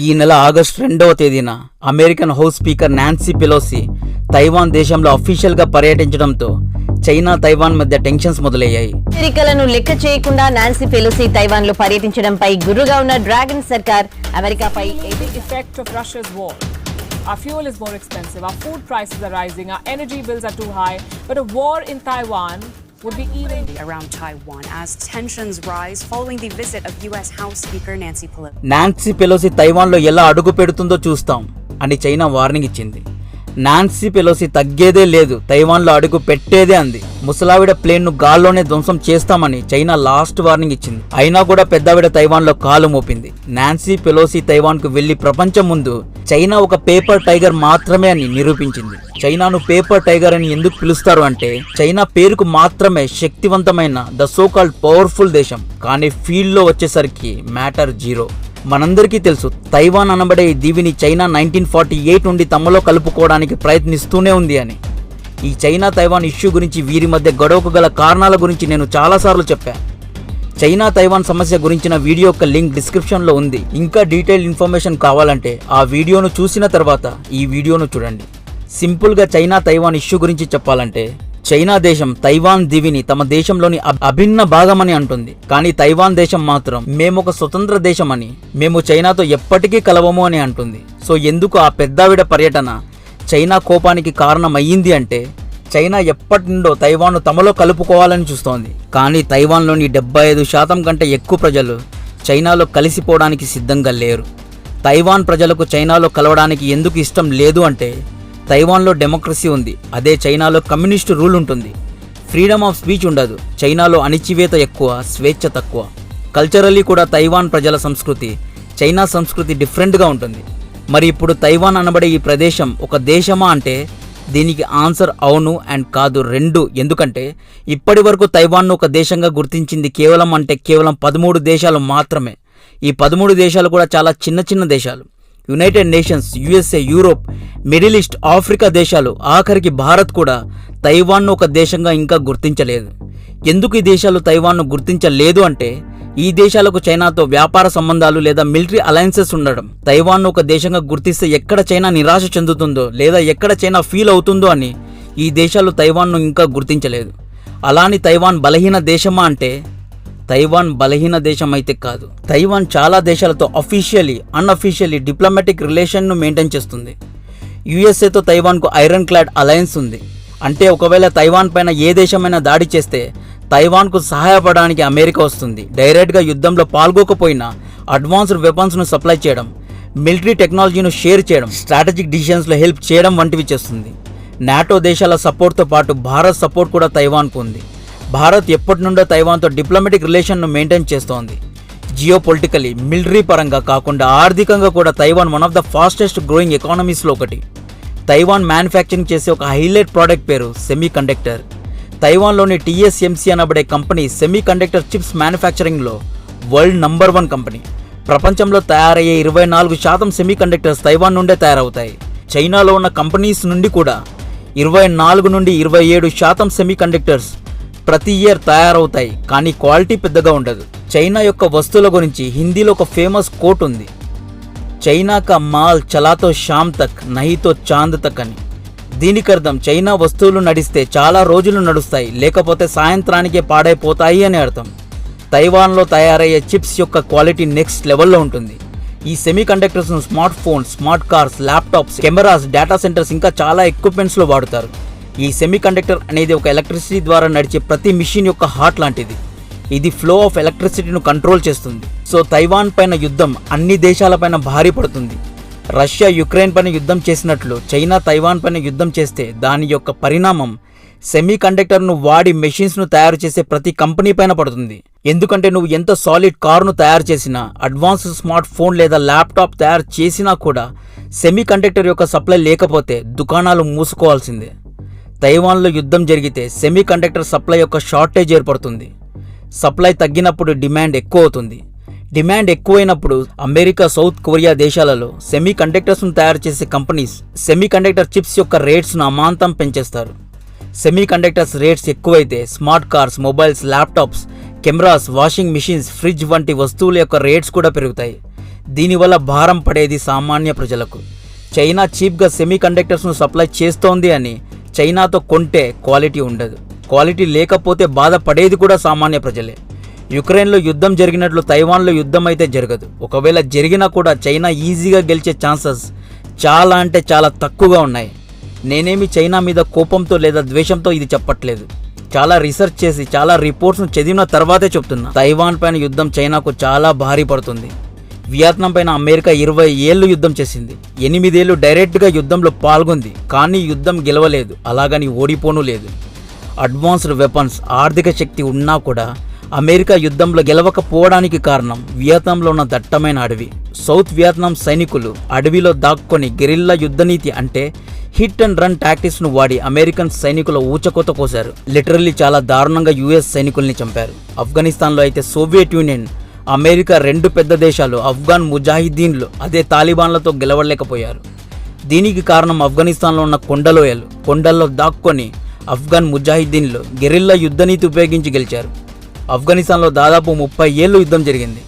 ఈ నెల ఆగస్టు 2వ తేదీన American house speaker Nancy Pelosi Taiwan దేశంలో అఫీషియల్గా పర్యటించడంతో చైనా తైవాన్ మధ్య టెన్షన్స్ మొదలయ్యాయి. అమెరికాలను లెక్క చేయకుండా నాన్సీ పెలోసి తైవాన్ లో పర్యటించడంపై గుర్రుగా ఉన్న డ్రాగన్ సర్కార్ అమెరికాపై effect of Russia's war. Our fuel is more expensive, our food prices are rising, our energy bills are too high, but a war in Taiwan would be even around Taiwan as tensions rise following the visit of US House Speaker Nancy Pelosi. Nancy Pelosi తైవాన్లో ఎలా అడుగు పెడుతుందో చూస్తాం అని China warning ఇచ్చింది. Nancy Pelosi తగ్గేదే లేదు, తైవాన్లో అడుగు పెట్టేదే అంది. ముసలావిడ ప్లేన్ను గాల్లోనే ధ్వంసం చేస్తామని చైనా లాస్ట్ వార్నింగ్ ఇచ్చింది. అయినా కూడా పెద్దావిడ తైవాన్లో కాలు మోపింది. నాన్సీ పెలోసి తైవాన్కు వెళ్లి ప్రపంచం ముందు చైనా ఒక పేపర్ టైగర్ మాత్రమే అని నిరూపించింది. చైనాను పేపర్ టైగర్ అని ఎందుకు పిలుస్తారు అంటే చైనా పేరుకు మాత్రమే శక్తివంతమైన ద సో కాల్డ్ పవర్ఫుల్ దేశం, కానీ ఫీల్డ్లో వచ్చేసరికి మ్యాటర్ జీరో. మనందరికీ తెలుసు తైవాన్ అనబడే ఈ దీవిని చైనా 1948 నుండి తమలో కలుపుకోవడానికి ప్రయత్నిస్తూనే ఉంది అని. ఈ చైనా తైవాన్ ఇష్యూ గురించి వీరి మధ్య గొడవకు గల కారణాల గురించి నేను చాలాసార్లు చెప్పాను. చైనా తైవాన్ సమస్య గురించిన వీడియో యొక్క లింక్ డిస్క్రిప్షన్లో ఉంది. ఇంకా డీటెయిల్ ఇన్ఫర్మేషన్ కావాలంటే ఆ వీడియోను చూసిన తర్వాత ఈ వీడియోను చూడండి. సింపుల్గా చైనా తైవాన్ ఇష్యూ గురించి చెప్పాలంటే చైనా దేశం తైవాన్ దీవిని తమ దేశంలోని అభిన్న భాగమని అంటుంది. కానీ తైవాన్ దేశం మాత్రం మేమొక స్వతంత్ర దేశమని, మేము చైనాతో ఎప్పటికీ కలవము అని అంటుంది. సో ఎందుకు ఆ పెద్దావిడ పర్యటన చైనా కోపానికి కారణం అయ్యింది అంటే చైనా ఎప్పటి నుండో తైవాన్ను తమలో కలుపుకోవాలని చూస్తోంది. కానీ తైవాన్లోని 75% కంటే ఎక్కువ ప్రజలు చైనాలో కలిసిపోవడానికి సిద్ధంగా లేరు. తైవాన్ ప్రజలకు చైనాలో కలవడానికి ఎందుకు ఇష్టం లేదు అంటే తైవాన్లో డెమోక్రసీ ఉంది, అదే చైనాలో కమ్యూనిస్టు రూల్ ఉంటుంది. ఫ్రీడమ్ ఆఫ్ స్పీచ్ ఉండదు. చైనాలో అణిచివేత ఎక్కువ, స్వేచ్ఛ తక్కువ. కల్చరల్లీ కూడా తైవాన్ ప్రజల సంస్కృతి చైనా సంస్కృతి డిఫరెంట్గా ఉంటుంది. మరి ఇప్పుడు తైవాన్ అనబడే ఈ ప్రదేశం ఒక దేశమా అంటే దీనికి ఆన్సర్ అవును అండ్ కాదు, రెండు. ఎందుకంటే ఇప్పటి వరకు తైవాన్ను ఒక దేశంగా గుర్తించింది కేవలం 13 దేశాలు మాత్రమే. ఈ 13 దేశాలు కూడా చాలా చిన్న చిన్న దేశాలు. United nations, USA, Europe, middle east, Africa దేశాలు, ఆఖరికి భారత్ కూడా తైవాన్ను ఒక దేశంగా ఇంకా గుర్తించలేదు. ఎందుకు ఈ దేశాలు తైవాన్ను గుర్తించలేదు అంటే ఈ దేశాలకు చైనాతో వ్యాపార సంబంధాలు లేదా మిలిటరీ అలయన్సెస్ ఉండడం. తైవాన్ను ఒక దేశంగా గుర్తిస్తే ఎక్కడ చైనా నిరాశ చెందుతుందో లేదా ఎక్కడ చైనా ఫీల్ అవుతుందో అని ఈ దేశాలు తైవాన్ను ఇంకా గుర్తించలేదు. అలాని తైవాన్ బలహీన దేశమా అంటే తైవాన్ బలహీన దేశం అయితే కాదు. తైవాన్ చాలా దేశాలతో అఫీషియలీ, అన్అఫీషియలీ డిప్లొమాటిక్ రిలేషన్ను మెయింటైన్ చేస్తుంది. యుఎస్ఏతో తైవాన్కు ఐరన్ క్లాడ్ అలయన్స్ ఉంది. అంటే ఒకవేళ తైవాన్ పైన ఏ దేశమైనా దాడి చేస్తే తైవాన్కు సహాయపడడానికి అమెరికా వస్తుంది. డైరెక్ట్గా యుద్ధంలో పాల్గొకపోయినా అడ్వాన్స్డ్ వెపన్స్ను సప్లై చేయడం, మిలిటరీ టెక్నాలజీను షేర్ చేయడం, స్ట్రాటజిక్ డిసిషన్స్లో హెల్ప్ చేయడం వంటివి చేస్తుంది. నాటో దేశాల సపోర్ట్తో పాటు భారత్ సపోర్ట్ కూడా తైవాన్కు ఉంది. భారత్ ఎప్పటి నుండో తైవాన్తో డిప్లొమాటిక్ రిలేషన్ను మెయింటైన్ చేస్తోంది. జియో పొలిటికలీ, మిలిటరీ పరంగా కాకుండా ఆర్థికంగా కూడా Taiwan one of the fastest growing ఎకానమీస్లో ఒకటి. తైవాన్ మ్యానుఫ్యాక్చరింగ్ చేసే ఒక హైలైట్ ప్రోడక్ట్ పేరు సెమీ కండక్టర్. తైవాన్లోని TSMC అనబడే కంపెనీ సెమీ కండక్టర్ చిప్స్ మ్యానుఫ్యాక్చరింగ్లో వరల్డ్ నంబర్ 1 కంపెనీ. ప్రపంచంలో తయారయ్యే 24% సెమీ కండక్టర్స్ తైవాన్ నుండే తయారవుతాయి. చైనాలో ఉన్న కంపెనీస్ నుండి కూడా 24 నుండి 27% సెమీ కండక్టర్స్ ప్రతి ఇయర్ తయారవుతాయి, కానీ క్వాలిటీ పెద్దగా ఉండదు. చైనా యొక్క వస్తువుల గురించి హిందీలో ఒక ఫేమస్ కోట్ ఉంది, చైనా కా మాల్ చలాతో షామ్ తక్ నహితో చాంద్ తక్ అని. దీనికి అర్థం చైనా వస్తువులు నడిస్తే చాలా రోజులు నడుస్తాయి, లేకపోతే సాయంత్రానికే పాడైపోతాయి అని అర్థం. తైవాన్లో తయారయ్యే చిప్స్ యొక్క క్వాలిటీ నెక్స్ట్ లెవెల్లో ఉంటుంది. ఈ సెమీ కండక్టర్స్ను smart phones, smart cars, laptops, cameras, data centres ఇంకా చాలా ఎక్విప్మెంట్స్లో వాడుతారు. ఈ సెమీ కండక్టర్ అనేది ఒక ఎలక్ట్రిసిటీ ద్వారా నడిచే ప్రతి మిషన్ యొక్క హార్ట్ లాంటిది. ఇది ఫ్లో ఆఫ్ ఎలక్ట్రిసిటీను కంట్రోల్ చేస్తుంది. సో తైవాన్ పైన యుద్ధం అన్ని దేశాలపైన భారీ పడుతుంది. రష్యా యుక్రెయిన్ పైన యుద్ధం చేసినట్లు చైనా తైవాన్ పైన యుద్ధం చేస్తే దాని యొక్క పరిణామం సెమీ కండక్టర్ను వాడి మెషిన్స్ను తయారు చేసే ప్రతి కంపెనీ పైన పడుతుంది. ఎందుకంటే నువ్వు ఎంత సాలిడ్ కారును తయారు చేసినా, అడ్వాన్స్డ్ స్మార్ట్ ఫోన్ లేదా ల్యాప్టాప్ తయారు చేసినా కూడా సెమీ కండక్టర్ యొక్క సప్లై లేకపోతే దుకాణాలు మూసుకోవాల్సిందే. తైవాన్లో యుద్ధం జరిగితే సెమీ కండక్టర్ సప్లై యొక్క షార్టేజ్ ఏర్పడుతుంది. సప్లై తగ్గినప్పుడు డిమాండ్ ఎక్కువ అవుతుంది. డిమాండ్ ఎక్కువైనప్పుడు అమెరికా, సౌత్ కొరియా దేశాలలో సెమీ కండక్టర్స్ను తయారు చేసే కంపెనీస్ సెమీ కండక్టర్ చిప్స్ యొక్క రేట్స్ను అమాంతం పెంచేస్తారు. సెమీ కండక్టర్స్ రేట్స్ ఎక్కువైతే smart cars, mobiles, laptops, cameras, washing machines, fridge వంటి వస్తువుల యొక్క రేట్స్ కూడా పెరుగుతాయి. దీనివల్ల భారం పడేది సామాన్య ప్రజలకు. చైనా చీప్గా సెమీ కండక్టర్స్ను సప్లై చేస్తోంది అని చైనాతో కొంటే క్వాలిటీ ఉండదు. క్వాలిటీ లేకపోతే బాధపడేది కూడా సామాన్య ప్రజలే. యుక్రెయిన్లో యుద్ధం జరిగినట్లు తైవాన్లో యుద్ధం అయితే జరగదు. ఒకవేళ జరిగినా కూడా చైనా ఈజీగా గెలిచే ఛాన్సెస్ చాలా అంటే చాలా తక్కువగా ఉన్నాయి. నేనేమి చైనా మీద కోపంతో లేదా ద్వేషంతో ఇది చెప్పట్లేదు. చాలా రీసెర్చ్ చేసి చాలా రిపోర్ట్స్ను చదివిన తర్వాతే చెప్తున్నా. తైవాన్ పైన యుద్ధం చైనాకు చాలా భారీ పడుతుంది. వియత్నాం పైన అమెరికా 20 ఏళ్ళు యుద్ధం చేసింది. 8 ఏళ్ళు డైరెక్ట్గా యుద్ధంలో పాల్గొంది. కానీ యుద్ధం గెలవలేదు, అలాగని ఓడిపోను లేదు. అడ్వాన్స్డ్ వెపన్స్, ఆర్థిక శక్తి ఉన్నా కూడా అమెరికా యుద్ధంలో గెలవకపోవడానికి కారణం వియత్నాంలో ఉన్న దట్టమైన అడవి. సౌత్ వియత్నాం సైనికులు అడవిలో దాక్కొని గెరిల్లా యుద్ధనీతి అంటే హిట్ అండ్ రన్ టాక్టిక్స్ను వాడి అమెరికన్ సైనికుల ఊచకోత కోశారు. లిటరల్లీ చాలా దారుణంగా యుఎస్ సైనికుల్ని చంపారు. ఆఫ్ఘనిస్తాన్లో అయితే సోవియట్ యూనియన్, అమెరికా 2 పెద్ద దేశాలు ఆఫ్ఘాన్ ముజాహిద్దీన్లు అదే తాలిబాన్లతో గెలవలేకపోయారు. దీనికి కారణం ఆఫ్ఘనిస్తాన్లో ఉన్న కొండలోయలు. కొండల్లో దాక్కొని ఆఫ్ఘాన్ ముజాహిద్దీన్లు గెరిల్లా యుద్ధనీతి ఉపయోగించి గెలిచారు. ఆఫ్ఘనిస్తాన్లో దాదాపు 30 ఏళ్ళు యుద్ధం జరిగింది.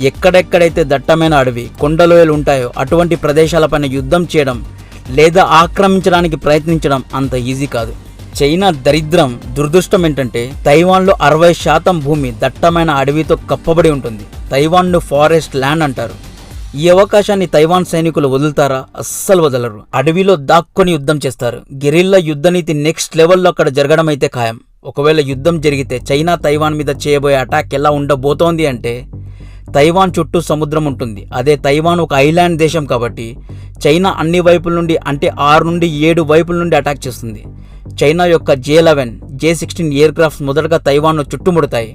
ఎక్కడెక్కడైతే దట్టమైన అడవి, కొండలోయలు ఉంటాయో అటువంటి ప్రదేశాలపైన యుద్ధం చేయడం లేదా ఆక్రమించడానికి ప్రయత్నించడం అంత ఈజీ కాదు. చైనా దరిద్రం, దురదృష్టం ఏంటంటే తైవాన్లో 60% భూమి దట్టమైన అడవితో కప్పబడి ఉంటుంది. తైవాన్ను ఫారెస్ట్ ల్యాండ్ అంటారు. ఈ అవకాశాన్ని తైవాన్ సైనికులు వదులుతారా? అస్సలు వదలరు. అడవిలో దాక్కొని యుద్ధం చేస్తారు. గెరిల్లా యుద్ధనీతి నెక్స్ట్ లెవెల్లో అక్కడ జరగడం అయితే ఖాయం. ఒకవేళ యుద్ధం జరిగితే చైనా తైవాన్ మీద చేయబోయే అటాక్ ఎలా ఉండబోతోంది అంటే తైవాన్ చుట్టూ సముద్రం ఉంటుంది. అదే తైవాన్ ఒక ఐలాండ్ దేశం కాబట్టి చైనా అన్ని వైపుల నుండి అంటే 6 నుండి 7 వైపుల నుండి అటాక్ చేస్తుంది. చైనా యొక్క J-11, J-16 ఎయిర్ క్రాఫ్ట్స్ మొదటగా తైవాన్ను చుట్టుముడతాయి.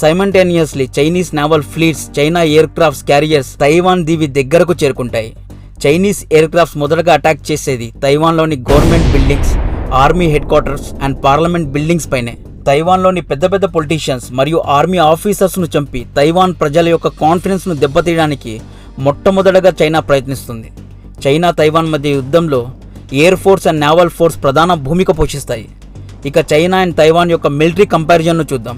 Simultaneously Chinese naval fleets, China aircrafts carriers Taiwan దీవి దగ్గరకు చేరుకుంటాయి. చైనీస్ ఎయిర్ క్రాఫ్ట్స్ మొదటగా అటాక్ చేసేది తైవాన్లోని government buildings, army headquarters and parliament buildings పైనే. తైవాన్లోని పెద్ద పెద్ద పొలిటీషియన్స్ మరియు ఆర్మీ ఆఫీసర్స్ను చంపి తైవాన్ ప్రజల యొక్క కాన్ఫిడెన్స్ను దెబ్బతీయడానికి మొట్టమొదటగా చైనా ప్రయత్నిస్తుంది. చైనా తైవాన్ మధ్య యుద్ధంలో air force and naval force ప్రధాన భూమిక పోషిస్తాయి. ఇక చైనా అండ్ తైవాన్ యొక్క మిలిటరీ కంపారిజన్ను చూద్దాం.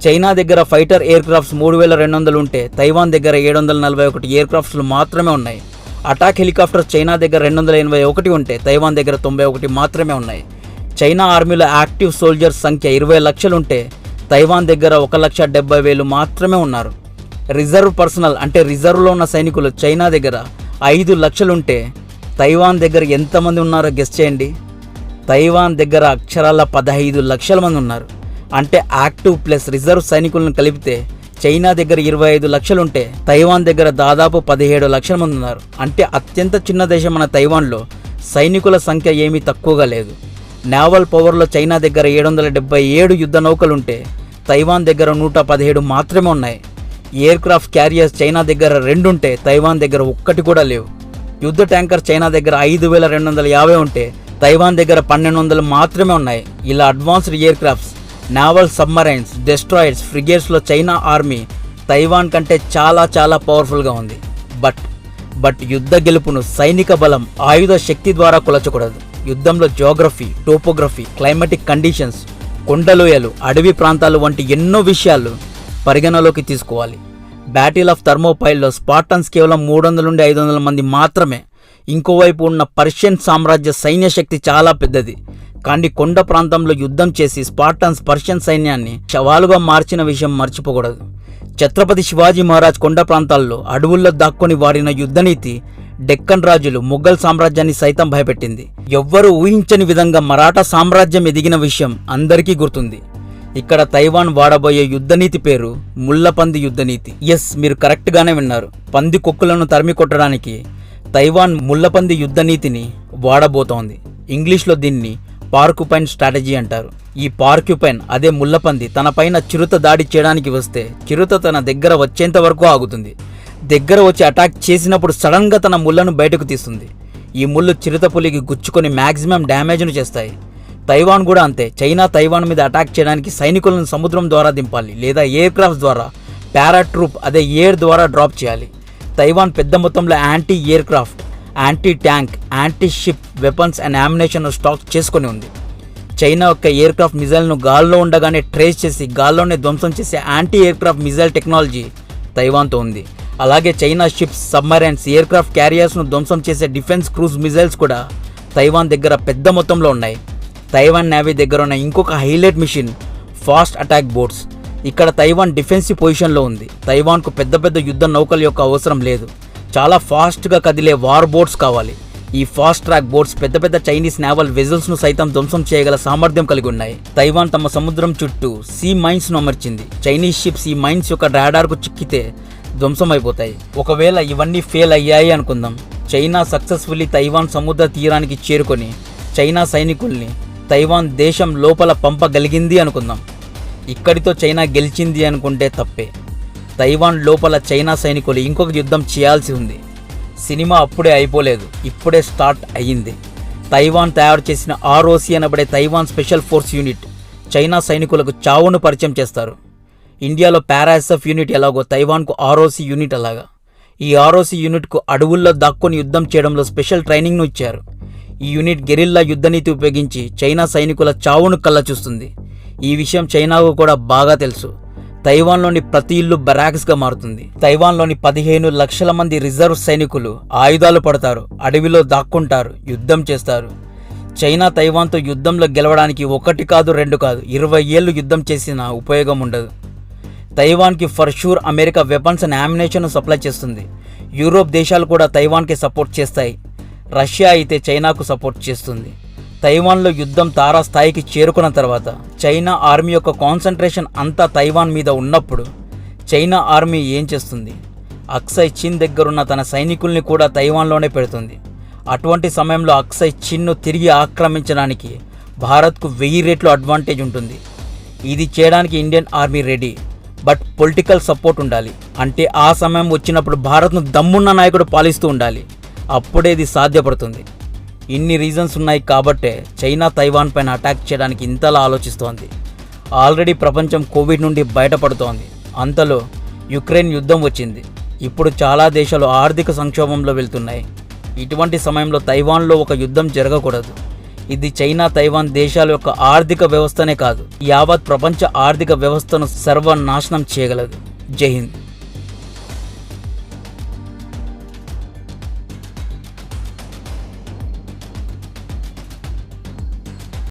చైనా దగ్గర ఫైటర్ ఎయిర్ క్రాఫ్ట్స్ 3200 ఉంటే తైవాన్ దగ్గర 741 ఎయిర్ క్రాఫ్ట్స్లు మాత్రమే ఉన్నాయి. అటాక్ హెలికాప్టర్స్ చైనా దగ్గర 281 ఉంటే తైవాన్ దగ్గర 91 మాత్రమే ఉన్నాయి. చైనా ఆర్మీలో యాక్టివ్ సోల్జర్స్ సంఖ్య 20 లక్షలు ఉంటే తైవాన్ దగ్గర 1,70,000 మాత్రమే ఉన్నారు. రిజర్వ్ పర్సనల్ అంటే రిజర్వ్లో ఉన్న సైనికులు చైనా దగ్గర 5 లక్షలుంటే తైవాన్ దగ్గర ఎంతమంది ఉన్నారో గెస్ చేయండి. తైవాన్ దగ్గర అక్షరాల 15 లక్షల మంది ఉన్నారు. అంటే యాక్టివ్ ప్లస్ రిజర్వ్ సైనికులను కలిపితే చైనా దగ్గర 25 లక్షలుంటే తైవాన్ దగ్గర దాదాపు 17 లక్షల మంది ఉన్నారు. అంటే అత్యంత చిన్న దేశం మన తైవాన్లో సైనికుల సంఖ్య ఏమీ తక్కువగా లేదు. నేవల్ పవర్లో చైనా దగ్గర 777 యుద్ధ నౌకలుంటే తైవాన్ దగ్గర 117 మాత్రమే ఉన్నాయి. ఎయిర్ క్రాఫ్ట్ క్యారియర్స్ చైనా దగ్గర 2 ఉంటే తైవాన్ దగ్గర 1 కూడా లేవు. యుద్ధ ట్యాంకర్ చైనా దగ్గర 5250 ఉంటే తైవాన్ దగ్గర 1200 మాత్రమే ఉన్నాయి. ఇలా advanced aircrafts, naval submarines, destroyers, ఫ్రిగేట్స్లో చైనా ఆర్మీ తైవాన్ కంటే చాలా చాలా పవర్ఫుల్గా ఉంది. బట్ యుద్ధ గెలుపును సైనిక బలం, ఆయుధ శక్తి ద్వారా కొలచకూడదు. యుద్ధంలో జియోగ్రఫీ, టోపోగ్రఫీ, క్లైమాటిక్ కండిషన్స్, కొండలోయలు, అడవి ప్రాంతాలు వంటి ఎన్నో విషయాలు పరిగణలోకి తీసుకోవాలి. బ్యాటిల్ ఆఫ్ థర్మోపైల్లో స్పార్టన్స్ కేవలం 300 నుండి 500 మంది మాత్రమే. ఇంకోవైపు ఉన్న పర్షియన్ సామ్రాజ్య సైన్య శక్తి చాలా పెద్దది. కానీ కొండ ప్రాంతంలో యుద్ధం చేసి స్పార్టన్స్ పర్షియన్ సైన్యాన్ని శవాలుగా మార్చిన విషయం మర్చిపోకూడదు. ఛత్రపతి శివాజీ మహారాజ్ కొండ ప్రాంతాల్లో అడవుల్లో దాక్కొని వాడిన యుద్ధనీతి డెక్కన్ రాజులు, మొఘల్ సామ్రాజ్యాన్ని సైతం భయపెట్టింది. ఎవ్వరూ ఊహించని విధంగా మరాఠా సామ్రాజ్యం ఎదిగిన విషయం అందరికీ గుర్తుంది. ఇక్కడ తైవాన్ వాడబోయే యుద్ధనీతి పేరు ముళ్ళపంది యుద్ధనీతి. ఎస్, మీరు కరెక్ట్గానే విన్నారు. పంది కొక్కులను తరిమి కొట్టడానికి తైవాన్ ముళ్ళపంది యుద్ధనీతిని వాడబోతోంది. ఇంగ్లీష్లో దీన్ని పార్క్యుపైన్ స్ట్రాటజీ అంటారు. ఈ పార్క్యుపైన్ అదే ముళ్ళపంది తన పైన చిరుత దాడి చేయడానికి వస్తే చిరుత తన దగ్గర వచ్చేంత వరకు ఆగుతుంది. దగ్గర వచ్చి అటాక్ చేసినప్పుడు సడన్గా తన ముళ్ళను బయటకు తీస్తుంది. ఈ ముళ్ళు చిరుత పులికి గుచ్చుకొని మ్యాక్సిమం డ్యామేజ్ను చేస్తాయి. తైవాన్ కూడా అంతే. చైనా తైవాన్ మీద అటాక్ చేయడానికి సైనికులను సముద్రం ద్వారా దింపాలి లేదా ఎయిర్ క్రాఫ్ట్ ద్వారా, పారాట్రూప్ అదే ఎయిర్ ద్వారా డ్రాప్ చేయాలి. తైవాన్ పెద్ద మొత్తంలో anti air craft, anti tank, anti ship weapons and యామినేషన్ stock చేసుకొని ఉంది. చైనా యొక్క ఎయిర్ క్రాఫ్ట్ మిజైల్ను గాల్లో ఉండగానే ట్రేస్ చేసి గాల్లోనే ధ్వంసం చేసే anti aircraft missile technology తైవాన్తో ఉంది. అలాగే China ships, submarines, aircraft క్యారియర్స్ను ధ్వంసం చేసే డిఫెన్స్ క్రూజ్ మిజైల్స్ కూడా తైవాన్ దగ్గర పెద్ద మొత్తంలో ఉన్నాయి. తైవాన్ నేవీ దగ్గర ఉన్న ఇంకొక highlight mission fast attack boats. ఇక్కడ తైవాన్ డిఫెన్సివ్ పొజిషన్లో ఉంది. తైవాన్కు పెద్ద పెద్ద యుద్ధ నౌకల యొక్క అవసరం లేదు. చాలా ఫాస్ట్గా కదిలే వార్ బోట్స్ కావాలి. ఈ ఫాస్ట్ ట్రాక్ బోట్స్ పెద్ద పెద్ద చైనీస్ నేవల్ వెజల్స్ను సైతం ధ్వంసం చేయగల సామర్థ్యం కలిగి ఉన్నాయి. తైవాన్ తమ సముద్రం చుట్టూ సీ మైన్స్ను అమర్చింది. చైనీస్ షిప్స్ ఈ మైన్స్ యొక్క రాడార్కు చిక్కితే ధ్వంసం అయిపోతాయి. ఒకవేళ ఇవన్నీ ఫెయిల్ అయ్యాయి అనుకుందాం. చైనా సక్సెస్ఫుల్లీ తైవాన్ సముద్ర తీరానికి చేరుకొని చైనా సైనికుల్ని తైవాన్ దేశం లోపల పంపగలిగింది అనుకుందాం. ఇక్కడితో చైనా గెలిచింది అనుకుంటే తప్పే. తైవాన్ లోపల చైనా సైనికులు ఇంకొక యుద్ధం చేయాల్సి ఉంది. సినిమా అప్పుడే అయిపోలేదు, ఇప్పుడే స్టార్ట్ అయ్యింది. తైవాన్ తయారు చేసిన ROC అనబడే Taiwan special force unit China సైనికులకు చావును పరిచయం చేస్తారు. ఇండియాలో పారాఎస్ఎఫ్ యూనిట్ ఎలాగో తైవాన్కు ROC యూనిట్ అలాగా. ఈ ROC యూనిట్కు అడవుల్లో దాక్కొని యుద్ధం చేయడంలో స్పెషల్ ట్రైనింగ్ను ఇచ్చారు. ఈ యూనిట్ గెరిల్లా యుద్ధనీతి ఉపయోగించి చైనా సైనికుల చావును కళ్ళచూస్తుంది. ఈ విషయం చైనాకు కూడా బాగా తెలుసు. తైవాన్లోని ప్రతి ఇల్లు బరాక్స్గా మారుతుంది. తైవాన్లోని 15 లక్షల మంది రిజర్వ్ సైనికులు ఆయుధాలు పడతారు, అడవిలో దాక్కుంటారు, యుద్ధం చేస్తారు. చైనా తైవాన్తో యుద్ధంలో గెలవడానికి 1 కాదు 2 కాదు 20 ఏళ్ళు యుద్ధం చేసినా ఉపయోగం ఉండదు. తైవాన్కి for sure America weapons and ammunition supply చేస్తుంది. యూరోప్ దేశాలు కూడా తైవాన్కి సపోర్ట్ చేస్తాయి. రష్యా అయితే చైనాకు సపోర్ట్ చేస్తుంది. తైవాన్లో యుద్ధం తారాస్థాయికి చేరుకున్న తర్వాత చైనా ఆర్మీ యొక్క కాన్సన్ట్రేషన్ అంతా తైవాన్ మీద ఉన్నప్పుడు చైనా ఆర్మీ ఏం చేస్తుంది? అక్సై చిన్ దగ్గరున్న తన సైనికుల్ని కూడా తైవాన్లోనే పెడుతుంది. అటువంటి సమయంలో అక్సై చిన్ను తిరిగి ఆక్రమించడానికి భారత్కు 1000 రెట్లు అడ్వాంటేజ్ ఉంటుంది. ఇది చేయడానికి Indian army ready, but political support ఉండాలి. అంటే ఆ సమయం వచ్చినప్పుడు భారత్ను దమ్మున్న నాయకుడు పాలిస్తూ ఉండాలి. అప్పుడే ఇది సాధ్యపడుతుంది. ఇన్ని రీజన్స్ ఉన్నాయి కాబట్టే చైనా తైవాన్ పైన అటాక్ చేయడానికి ఇంతలా ఆలోచిస్తోంది. ఆల్రెడీ ప్రపంచం కోవిడ్ నుండి బయటపడుతోంది. అంతలో యుక్రెయిన్ యుద్ధం వచ్చింది. ఇప్పుడు చాలా దేశాలు ఆర్థిక సంక్షోభంలో వెళ్తున్నాయి. ఇటువంటి సమయంలో తైవాన్లో ఒక యుద్ధం జరగకూడదు. ఇది చైనా తైవాన్ దేశాల యొక్క ఆర్థిక వ్యవస్థనే కాదు, యావత్ ప్రపంచ ఆర్థిక వ్యవస్థను సర్వనాశనం చేయగలదు. జై హింద్.